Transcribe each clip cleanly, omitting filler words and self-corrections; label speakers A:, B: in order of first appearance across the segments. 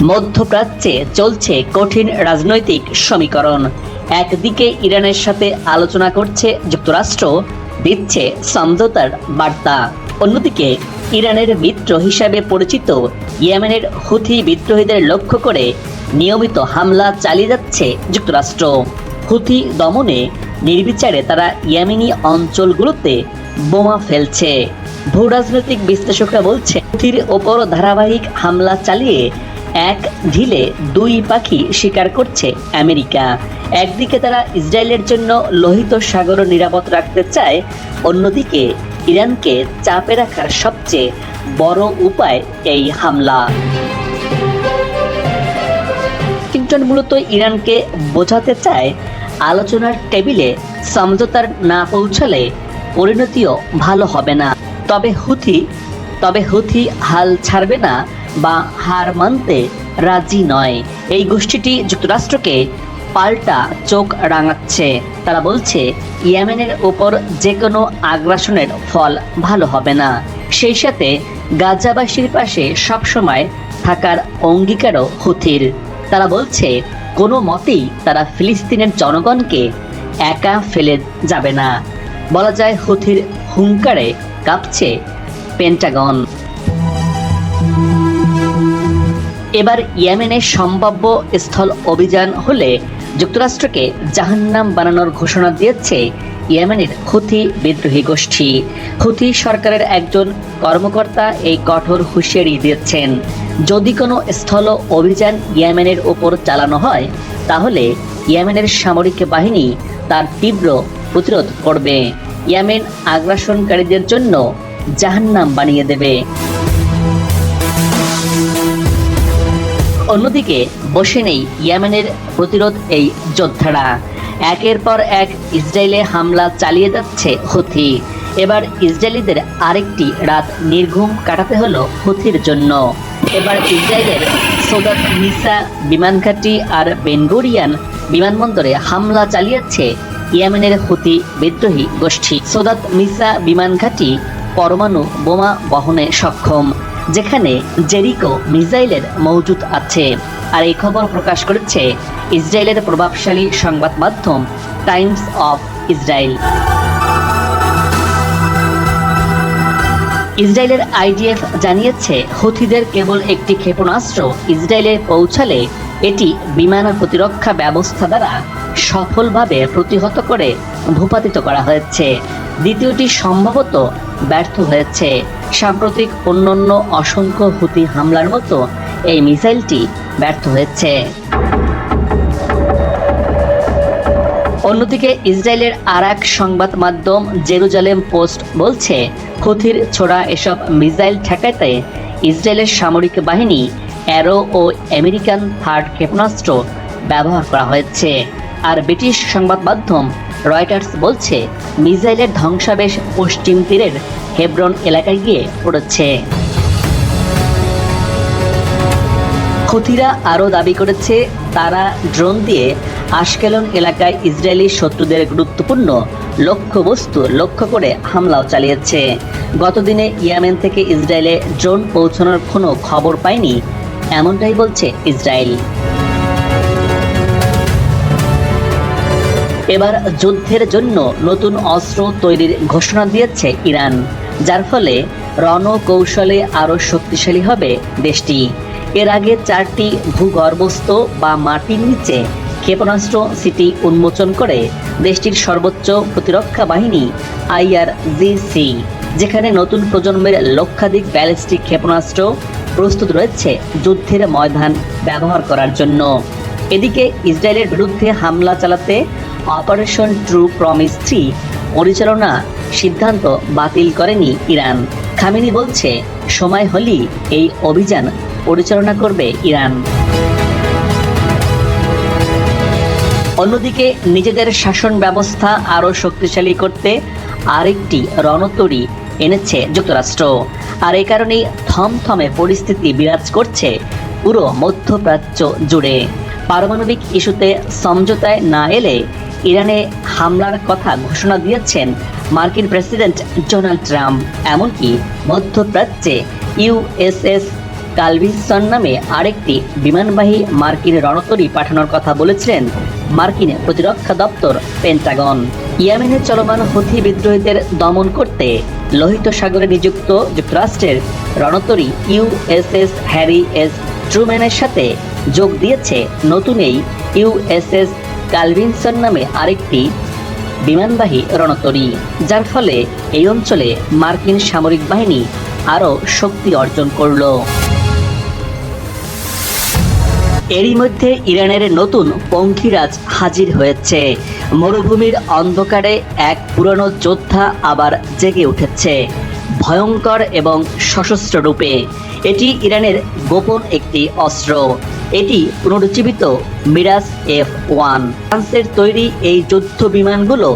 A: মধ্যপ্রাচ্যে চলছে কঠিন রাজনৈতিক সমীকরণ। একদিকে ইরানের সাথে আলোচনা করছে যুক্তরাষ্ট্র, দিচ্ছে সমঝোতার বার্তা। অন্যদিকে ইরানের মিত্র হিসাবে পরিচিত ইয়েমেনের হুথি বিদ্রোহীদের লক্ষ্য করে নিয়মিত হামলা চালিয়ে যাচ্ছে যুক্তরাষ্ট্র। হুথি দমনে নির্বিচারে তারা ইয়েমেনি অঞ্চলগুলোতে বোমা ফেলছে। ভূরাজনৈতিক বিশ্লেষকরা বলছে, হুথির ওপর ধারাবাহিক হামলা চালিয়ে এক ঢিলে দুই পাখি শিকার করছে আমেরিকা। একদিকে তারা ইসরায়েলের জন্য লোহিত সাগর নিরাপদ রাখতে চায়, অন্যদিকে ইরানকে চাপে রাখার সবচেয়ে বড় উপায় এই হামলা। ওয়াশিংটন মূলত ইরানকে বোঝাতে চায়, আলোচনার টেবিলে সমঝোতার না পৌঁছালে পরিণতিও ভালো হবে না। তবে হুথি হাল ছাড়বে না বা হার মানতে রাজি নয়। এই গোষ্ঠীটি যুক্তরাষ্ট্রকে পাল্টা চোখ রাঙাচ্ছে। তারা বলছে, ইয়েমেনের ওপর যে কোনো আগ্রাসনের ফল ভালো হবে না। সেই সাথে গাজাবাসীর পাশে সবসময় থাকার অঙ্গীকারও হুথির। তারা বলছে, কোনো মতেই তারা ফিলিস্তিনের জনগণকে একা ফেলে যাবে না। বলা যায়, হুথির হুঙ্কারে কাঁপছে পেন্টাগন। এবার ইয়েমেনের সম্ভাব্য স্থল অভিযান হলে যুক্তরাষ্ট্রকে জাহান্নাম বানানোর ঘোষণা দিয়েছে ইয়েমেনের হুথি বিদ্রোহী গোষ্ঠী। হুথি সরকারের একজন কর্মকর্তা এই কঠোর হুঁশিয়ারি দিয়েছেন, যদি কোনো স্থল অভিযান ইয়েমেনের ওপর চালানো হয় তাহলে ইয়েমেনের সামরিক বাহিনী তার তীব্র প্রতিরোধ করবে। ইয়েমেন আগ্রাসনকারীদের জন্য জাহান্নাম বানিয়ে দেবে। অন্যদিকে বসে নেই ইয়েমেনের প্রতিরোধ এই যোদ্ধারা। একের পর এক ইসরায়েলে হামলা চালিয়ে যাচ্ছে হুথি। এবার ইসরায়েলিদের আরেকটি রাত নির্ঘুম কাটাতে হলো হুথির জন্য। এবার ইসরায়েলের সৌদাত মিসা বিমানঘাঁটি আর বেন গুরিয়ন বিমানবন্দরে হামলা চালিয়েছে ইয়েমেনের হুথি বিদ্রোহী গোষ্ঠী। সৌদাত মিসা বিমানঘাঁটি পরমাণু বোমা বহনে সক্ষম, যেখানে জেরিকো মিসাইলের মজুদ আছে। আর এই খবর প্রকাশ করেছে ইসরায়েলের প্রভাবশালী সংবাদ মাধ্যম টাইমস অফ ইসরায়েল। ইসরায়েলের আইডিএফ জানিয়েছে, হুথিদের কেবল একটি ক্ষেপণাস্ত্র ইসরায়েলে পৌঁছালে এটি বিমান প্রতিরক্ষা ব্যবস্থা দ্বারা সফলভাবে প্রতিহত করে ভূপাতিত করা হয়েছে। দ্বিতীয়টি সম্ভবত ব্যর্থ হয়েছে। সাম্প্রতিক অন্যান্য অসংখ্য হুথি হামলার মতো এই মিসাইলটি ব্যর্থ হয়েছে। অন্যদিকে ইসরায়েলের আর এক সংবাদ মাধ্যম জেরুজালেম পোস্ট বলছে, হুথির ছোড়া এসব মিসাইল ঠেকাতে ইসরায়েলের সামরিক বাহিনী অ্যারো ও আমেরিকান থার্ড ক্ষেপণাস্ত্র ব্যবহার করা হয়েছে। আর ব্রিটিশ সংবাদ মাধ্যম রয়টার্স বলছে, মিসাইলের ধ্বংসাবশেষ পশ্চিম তীরের হেব্রন এলাকায় গিয়ে পড়েছে। হুথিরা আরও দাবি করেছে, তারা ড্রোন দিয়ে আশকেলন এলাকায় ইসরায়েলি শত্রুদের গুরুত্বপূর্ণ লক্ষ্যবস্তু লক্ষ্য করে হামলাও চালিয়েছে। গতদিনে ইয়েমেন থেকে ইসরায়েলে ড্রোন পৌঁছানোর কোনো খবর পায়নি, এমনটাই বলছে ইসরায়েল। এবার যুদ্ধের জন্য নতুন অস্ত্র তৈরির ঘোষণা দিয়েছে ইরান, যার ফলে রণকৌশলে আরও শক্তিশালী হবে দেশটি। এর আগে 4টি ভূগর্ভস্থ বা মাটির নিচে ক্ষেপণাস্ত্র সিটি উন্মোচন করে দেশটির সর্বোচ্চ প্রতিরক্ষা বাহিনী IRGC, যেখানে নতুন প্রজন্মের লক্ষাধিক ব্যালিস্টিক ক্ষেপণাস্ত্র প্রস্তুত রয়েছে যুদ্ধের ময়দান ব্যবহার করার জন্য। এদিকে ইসরায়েলের বিরুদ্ধে হামলা চালাতে অপারেশন ট্রু প্রমিস 3 পরিচালনা সিদ্ধান্ত বাতিল করেনি ইরান। খামেনি বলছে, সময় হলেই এই অভিযান পরিচালনা করবে ইরান। অন্যদিকে নিজেদের শাসন ব্যবস্থা আরও শক্তিশালী করতে আরেকটি রণতরী এনেছে যুক্তরাষ্ট্র। আর এই কারণেই থমথমে পরিস্থিতি বিরাজ করছে পুরো মধ্যপ্রাচ্য জুড়ে। পারমাণবিক ইস্যুতে সমঝোতায় না এলে ইরানে হামলার কথা ঘোষণা দিয়েছেন মার্কিন প্রেসিডেন্ট ডোনাল্ড ট্রাম্প। এমনকি মধ্যপ্রাচ্যে USS কালভিনসন নামে আরেকটি বিমানবাহী মার্কিন রণতরী পাঠানোর কথা বলেছিলেন মার্কিন প্রতিরক্ষা দপ্তর পেন্টাগন। ইয়েমেনে চলমান হুথি বিদ্রোহীদের দমন করতে লোহিত সাগরে নিযুক্ত যুক্তরাষ্ট্রের রণতরী ইউএসএস হ্যারি এস ট্রুম্যানের সাথে যোগ দিয়েছে নতুন এই ইউএসএস কালভিনসন নামে আরেকটি বিমানবাহী রণতরী, যার ফলে এই অঞ্চলে মার্কিন সামরিক বাহিনী আরও শক্তি অর্জন করল। এরই মধ্যে ইরানের নতুন পঙ্খিরাজ হাজির হয়েছে। মরুভূমির অন্ধকারে এক পুরনো যোদ্ধা আবার জেগে উঠেছে ভয়ঙ্কর এবং সশস্ত্র রূপে। এটি ইরানের গোপন একটি অস্ত্র। এটি পুনরুজ্জীবিত মিরাজ F-1 ফ্রান্সের তৈরি এই যুদ্ধ বিমানগুলো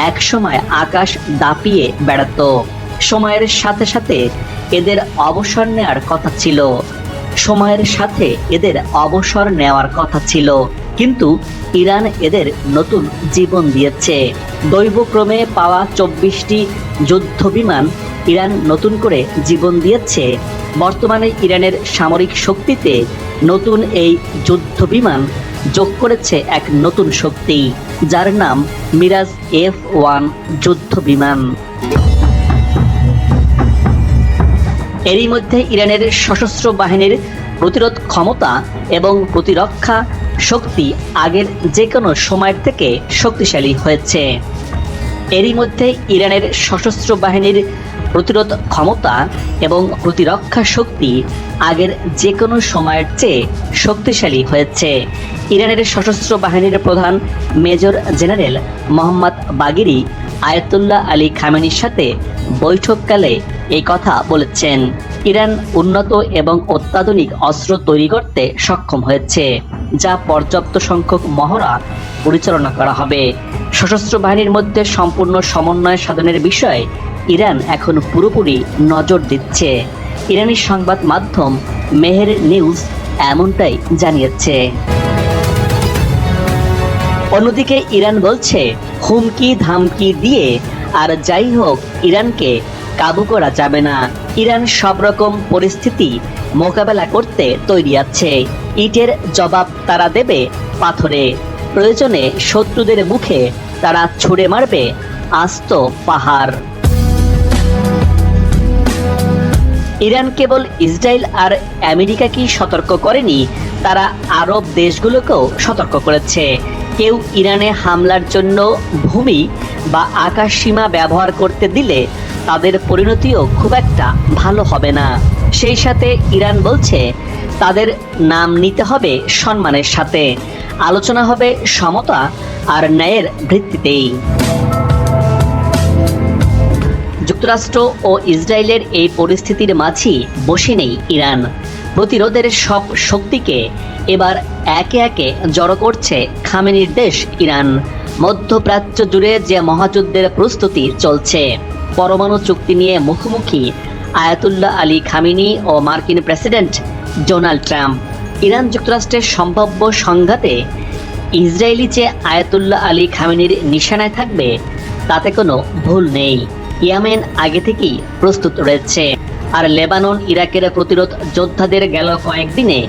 A: একসময় আকাশ দাপিয়ে বেড়াত। সময়ের সাথে সাথে এদের অবসর নেওয়ার কথা ছিল, কিন্তু ইরান এদের নতুন জীবন দিয়েছে। দৈবক্রমে পাওয়া 24টি যুদ্ধ বিমান ইরান নতুন করে জীবন দিয়েছে। বর্তমানে ইরানের সামরিক শক্তিতে নতুন এই যুদ্ধ বিমান যোগ করেছে এক নতুন শক্তি, যার নাম মিরাজ F-1 যুদ্ধ বিমান। এরই মধ্যে ইরানের সশস্ত্র বাহিনীর প্রতিরোধ ক্ষমতা এবং প্রতিরক্ষা শক্তি আগের যে কোনো সময়ের থেকে শক্তিশালী হয়েছে। এরই মধ্যে ইরানের সশস্ত্র বাহিনীর প্রতিরোধ ক্ষমতা এবং প্রতিরক্ষা শক্তি আগের যে কোনো সময়ের চেয়ে শক্তিশালী হয়েছে। ইরানের সশস্ত্র বাহিনীর প্রধান major general Mohammad Bagheri Ayatollah Ali খামেনির সাথে বৈঠককালে এই কথা বলেছেন। ইরান উন্নত এবং অত্যাধুনিক অস্ত্র তৈরি করতে সক্ষম হয়েছে, যা পর্যাপ্ত সংখ্যক মহড়া পরিচালনা করা হবে। সশস্ত্র বাহিনীর মধ্যে সম্পূর্ণ সমন্বয় সাধনের বিষয়ে ইরান এখন পুরোপুরি নজর দিচ্ছে। ইরানি সংবাদ মাধ্যম মেহের নিউজ এমনটাই জানিয়েছে। অন্যদিকে ইরান বলছে, হুমকি ধামকি দিয়ে আর যাই হোক ইরানকে কাবু করা যাবে না। ইরান সব রকম পরিস্থিতি মোকাবেলা করতে তৈরি আছে। ইটের জবাব তারা দেবে পাথরে। প্রয়োজনে শত্রুদের মুখে তারা ছুঁড়ে মারবে আস্ত পাহাড়। ইরান কেবল ইসরায়েল আর আমেরিকাকেই সতর্ক করেনি, তারা আরব দেশগুলোকেও সতর্ক করেছে। কেউ ইরানে হামলার জন্য ভূমি বা আকাশ সীমা ব্যবহার করতে দিলে তাদের পরিণতিও খুব একটা ভালো হবে না। সেই সাথে ইরান বলছে, তাদের নাম নিতে হবে সম্মানের সাথে, আলোচনা হবে সমতা আর ন্যায়ের ভিত্তিতেই। যুক্তরাষ্ট্র ও ইসরায়েলের এই পরিস্থিতির মাঝেই বসে নেই ইরান। প্রতিরোধের সব শক্তিকে এবার একে একে জড়ো করছে খামেনির দেশ ইরান। মধ্যপ্রাচ্য জুড়ে যে মহাযুদ্ধের প্রস্তুতি চলছে, পরমাণু চুক্তি নিয়ে মুখোমুখি আয়াতুল্লাহ আলী খামেনি ও মার্কিন প্রেসিডেন্ট ডোনাল্ড ট্রাম্প। ইরান যুক্তরাষ্ট্রের সম্ভাব্য সংঘাতে ইসরায়েলি যে আয়াতুল্লাহ আলী খামেনির নিশানায় থাকবে তাতে কোনো ভুল নেই। ইয়েমেন আগে থেকেই প্রস্তুত রয়েছে, আর লেবানন ইরাকের প্রতিরোধ যোদ্ধাদের গেল কয়েকদিনে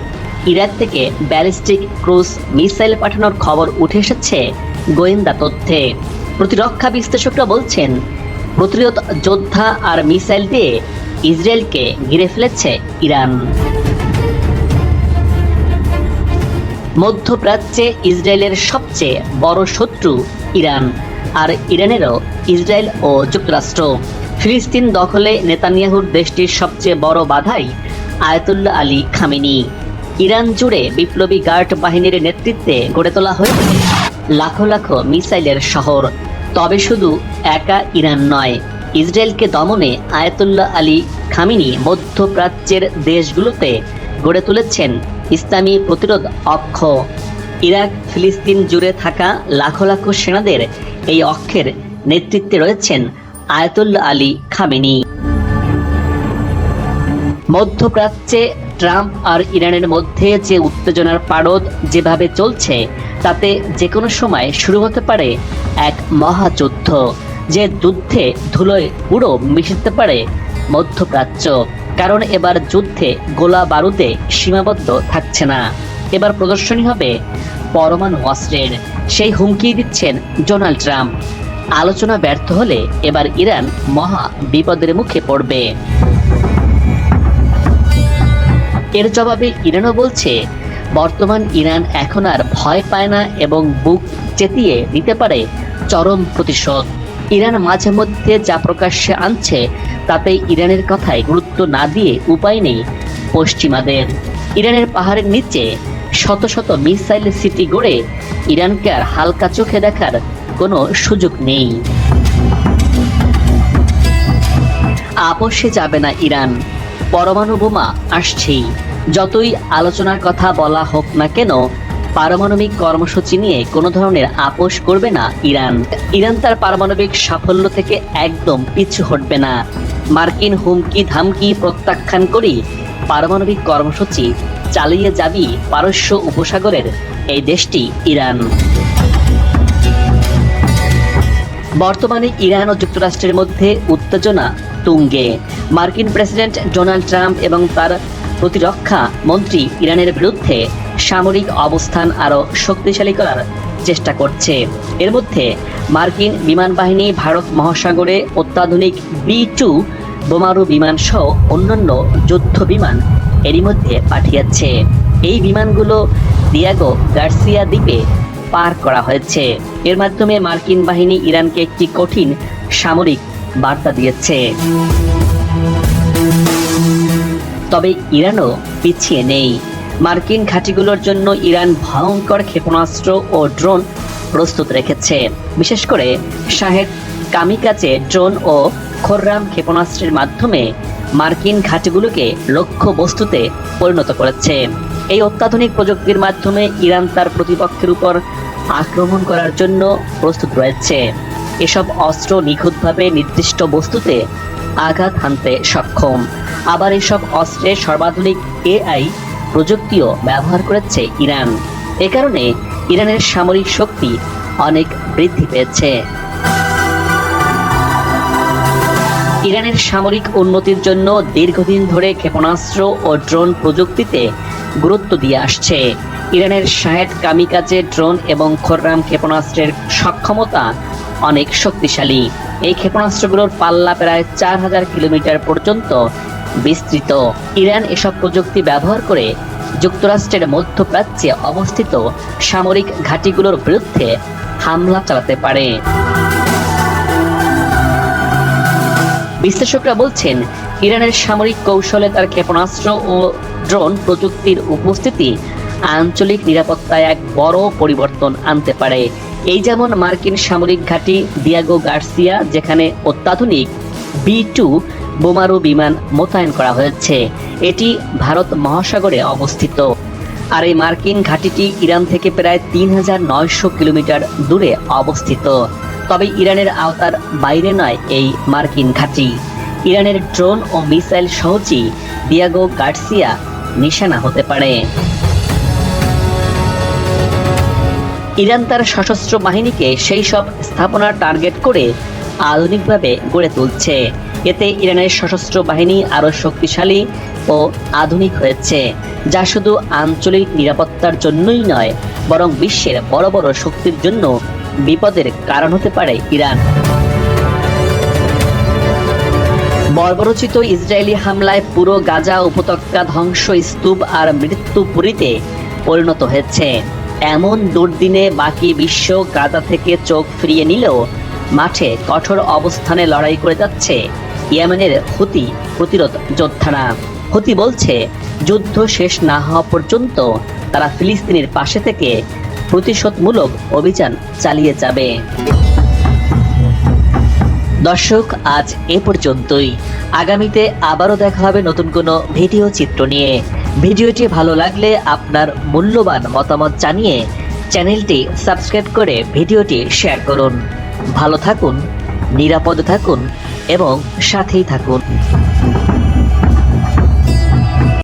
A: ইরাক থেকে ব্যালিস্টিক ক্রুজ মিসাইল পাঠানোর খবর উঠে এসেছে গোয়েন্দা তথ্যে। প্রতিরক্ষা বিশ্লেষকরা বলছেন, প্রতিরোধ যোদ্ধা আর মিসাইল দিয়ে ইসরায়েলকে ঘিরে ফেলেছে ইরান। মধ্যপ্রাচ্যে ইসরায়েলের সবচেয়ে বড় শত্রু ইরান, আর ইরানেরও ইসরায়েল ও যুক্তরাষ্ট্র। ফিলিস্তিন দখলে নেতানিয়াহুর দেশটির সবচেয়ে বড় বাধাই আয়াতুল্লাহ আলী খামেনি। ইরান জুড়ে বিপ্লবী গার্ড বাহিনীর নেতৃত্বে গড়ে তোলা হয়েছে লাখো লাখো মিসাইলের শহর। তবে শুধু একা ইরান নয়, ইসরায়েলকে দমনে আয়াতুল্লাহ আলী খামেনি মধ্যপ্রাচ্যের দেশগুলোতে গড়ে তুলেছেন ইসলামী প্রতিরোধ অক্ষ। ইরাক ফিলিস্তিন জুড়ে থাকা লাখো লাখো সেনাদের এই অক্ষের নেতৃত্বে রয়েছেন আয়াতুল্লাহ আলী খামেনি। মধ্যপ্রাচ্যে ট্রাম্প আর ইরানের মধ্যে যে উত্তেজনার পারদ যেভাবে চলছে, তাতে যে কোনো সময় শুরু হতে পারে এক মহাযুদ্ধ, যে যুদ্ধে ধুলোয় পুরো মিশতে পারে মধ্যপ্রাচ্য। কারণ এবার যুদ্ধে গোলা বারুদে সীমাবদ্ধ থাকছে না, এবার প্রদর্শনী হবে পরমাণু অস্ত্রের। সেই হুমকি দিচ্ছেন ডোনাল্ড ট্রাম্প। আলোচনা ব্যর্থ হলে এবার ইরান মহা বিপদের মুখে পড়বে। এর জবাবে ইরানও বলছে, বর্তমান ইরান এখন আর ভয় পায় না এবং বুক চেতিয়ে দিতে পারে চরম প্রতিশোধ। ইরান মাঝে মধ্যে যা প্রকাশ্যে আনছে তাতে ইরানের কথায় গুরুত্ব না দিয়ে উপায় নেই পশ্চিমাদের। ইরানের পাহাড়ের নিচে শত শত মিসাইল সিটি গড়ে ইরানকে আর হালকা চোখে দেখার কোনো সুযোগ নেই। আপোষে যাবে না ইরান, পরমাণু বোমা আসছেই। যতই আলোচনার কথা বলা হোক না কেন, পারমাণবিক কর্মসূচি নিয়ে কোনো ধরনের আপোষ করবে না ইরান। ইরান তার পারমাণবিক সাফল্য থেকে একদম পিছু হটবে না। মার্কিন হুমকি ধামকি প্রত্যাখ্যান করি পারমাণবিক কর্মসূচি চালিয়ে যাবি পারস্য উপসাগরের এই দেশটি ইরান। বর্তমানে ইরান ও যুক্তরাষ্ট্রের মধ্যে উত্তেজনা তুঙ্গে। মার্কিন প্রেসিডেন্ট ডোনাল্ড ট্রাম্প এবং তার প্রতিরক্ষা মন্ত্রী ইরানের বিরুদ্ধে সামরিক অবস্থান আরও শক্তিশালী করার চেষ্টা করছে। এর মধ্যে মার্কিন বিমান বাহিনী ভারত মহাসাগরে অত্যাধুনিক B-2 বোমারু বিমান সহ অন্যান্য যুদ্ধ বিমান এরই মধ্যে পাঠিয়েছে। এই বিমানগুলো দিয়াগো গার্সিয়া দ্বীপে পার করা হয়েছে। এর মাধ্যমে মার্কিন বাহিনী ইরানকে একটি কঠিন সামরিক বার্তা দিয়েছে। তবে ইরানও পিছিয়ে নেই। মার্কিন ঘাঁটিগুলোর জন্য ইরান ভয়ঙ্কর ক্ষেপণাস্ত্র ও ড্রোন প্রস্তুত রেখেছে। বিশেষ করে শাহেদ কামিকাজে ড্রোন ও খোররাম ক্ষেপণাস্ত্রের মাধ্যমে মার্কিন ঘাঁটিগুলোকে লক্ষ্য বস্তুতে পরিণত করেছে। এই অত্যাধুনিক প্রযুক্তির মাধ্যমে ইরান তার প্রতিপক্ষের উপর আক্রমণ করার জন্য প্রস্তুত রয়েছে। এসব অস্ত্র নিখুঁতভাবে নির্দিষ্ট বস্তুতে আঘাত হানতে সক্ষম। আবার এসব অস্ত্রে সর্বাধুনিক AI প্রযুক্তিও ব্যবহার করেছে ইরান। এ কারণে ইরানের সামরিক শক্তি অনেক বৃদ্ধি পেয়েছে। ইরানের সামরিক উন্নতির জন্য দীর্ঘদিন ধরে ক্ষেপণাস্ত্র ও ড্রোন প্রযুক্তিতে গুরুত্ব দিয়ে আসছে। ইরানের শাহেদ কামিকাজে ড্রোন এবং খোররাম ক্ষেপণাস্ত্রের সক্ষমতা অনেক শক্তিশালী। এই ক্ষেপণাস্ত্রগুলোর পাল্লা প্রায় 4000 কিলোমিটার পর্যন্ত বিস্তৃত। ইরান এসব প্রযুক্তি ব্যবহার করে যুক্তরাষ্ট্রের মধ্যপ্রাচ্যে অবস্থিত সামরিক ঘাঁটিগুলোর বিরুদ্ধে হামলা চালাতে পারে। বিশ্লেষকরা বলছেন, ইরানের সামরিক কৌশলে তার ক্ষেপণাস্ত্র ও ড্রোন প্রযুক্তির উপস্থিতি আঞ্চলিক নিরাপত্তায় এক বড় পরিবর্তন আনতে পারে। এই যেমন মার্কিন সামরিক ঘাঁটি দিয়াগো গার্সিয়া, যেখানে অত্যাধুনিক B-2 বোমারু বিমান মোতায়েন করা হয়েছে। এটি ভারত মহাসাগরে অবস্থিত। আর এই মার্কিন ঘাঁটিটি ইরান থেকে প্রায় 3900 কিলোমিটার দূরে অবস্থিত। তবে ইরানের আওতার বাইরে নয় এই মার্কিন ঘাঁটি। ইরানের ড্রোন ও মিসাইল সহজেই দিয়াগো গার্সিয়া নিশানা হতে পারে। ইরান তার সশস্ত্র বাহিনীকে সেই সব স্থাপনা টার্গেট করে আধুনিকভাবে গড়ে তুলছে। এতে ইরানের সশস্ত্র বাহিনী আরও শক্তিশালী ও আধুনিক হয়েছে, যা শুধু আঞ্চলিক নিরাপত্তার জন্যই নয়, বরং বিশ্বের বড় বড় শক্তির জন্য বিপদের কারণ হতে পারে ইরান। বর্বরোচিত ইসরায়েলি হামলায় পুরো গাজা উপত্যকা ধ্বংস, স্তূপ আর মৃত্যুপুরীতে পরিণত হয়েছে। এমন দুর্দিনে বাকি বিশ্ব গাজা থেকে চোখ ফিরিয়ে নিলেও মাঠে কঠোর অবস্থানে লড়াই করে যাচ্ছে ইয়েমেনের হুতি প্রতিরোধ যোদ্ধারা। হুতি বলছে, যুদ্ধ শেষ না হওয়া পর্যন্ত তারা ফিলিস্তিনের পাশে থেকে প্রতিশোধমূলক অভিযান চালিয়ে যাবে। দর্শক, আজ এ পর্যন্তই। আগামীতে আবারও দেখা হবে নতুন কোনো ভিডিও চিত্র নিয়ে। ভিডিওটি ভালো লাগলে আপনার মূল্যবান মতামত জানিয়ে চ্যানেলটি সাবস্ক্রাইব করে ভিডিওটি শেয়ার করুন। ভালো থাকুন, নিরাপদে থাকুন এবং সাথেই থাকুন।